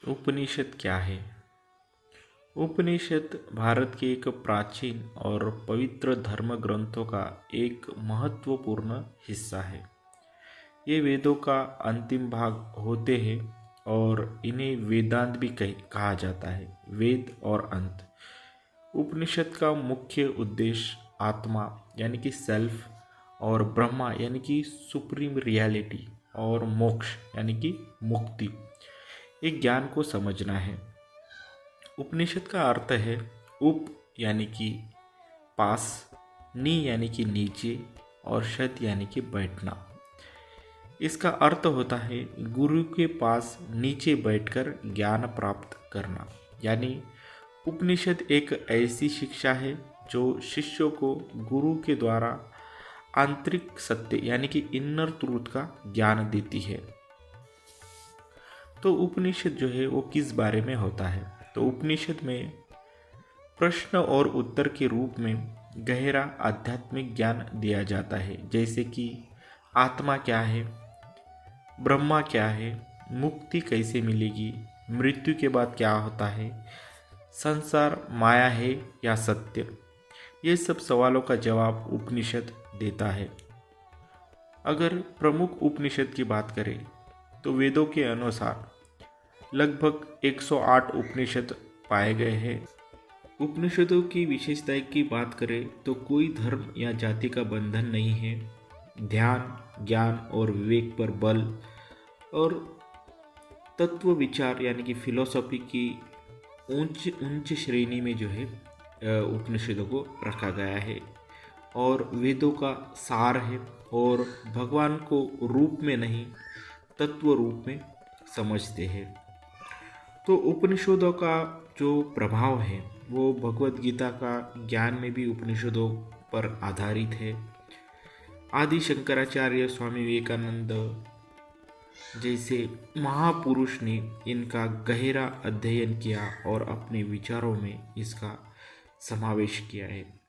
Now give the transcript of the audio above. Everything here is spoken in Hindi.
उपनिषद क्या है? उपनिषद भारत के एक प्राचीन और पवित्र धर्म ग्रंथों का एक महत्वपूर्ण हिस्सा है। ये वेदों का अंतिम भाग होते हैं और इन्हें वेदांत भी कहा जाता है। वेद और अंत। उपनिषद का मुख्य उद्देश्य आत्मा यानी कि सेल्फ और ब्रह्मा यानी कि सुप्रीम रियलिटी और मोक्ष यानी कि मुक्ति एक ज्ञान को समझना है। उपनिषद का अर्थ है उप यानी कि पास, नी यानी कि नीचे और शत यानी कि बैठना। इसका अर्थ होता है गुरु के पास नीचे बैठकर ज्ञान प्राप्त करना। यानी उपनिषद एक ऐसी शिक्षा है जो शिष्यों को गुरु के द्वारा आंतरिक सत्य यानी कि इनर ट्रूथ का ज्ञान देती है। तो उपनिषद जो है वो किस बारे में होता है? तो उपनिषद में प्रश्न और उत्तर के रूप में गहरा आध्यात्मिक ज्ञान दिया जाता है, जैसे कि आत्मा क्या है, ब्रह्मा क्या है, मुक्ति कैसे मिलेगी, मृत्यु के बाद क्या होता है, संसार माया है या सत्य। ये सब सवालों का जवाब उपनिषद देता है। अगर प्रमुख उपनिषद की बात करें तो वेदों के अनुसार लगभग 108 उपनिषद पाए गए हैं। उपनिषदों की विशेषता की बात करें तो कोई धर्म या जाति का बंधन नहीं है। ध्यान, ज्ञान और विवेक पर बल और तत्व विचार यानी कि फिलोसॉफी की उच्च श्रेणी में जो है उपनिषदों को रखा गया है और वेदों का सार है और भगवान को रूप में नहीं तत्व रूप में समझते हैं। तो उपनिषदों का जो प्रभाव है वो भगवत गीता का ज्ञान में भी उपनिषदों पर आधारित है। आदि शंकराचार्य, स्वामी विवेकानंद जैसे महापुरुष ने इनका गहरा अध्ययन किया और अपने विचारों में इसका समावेश किया है।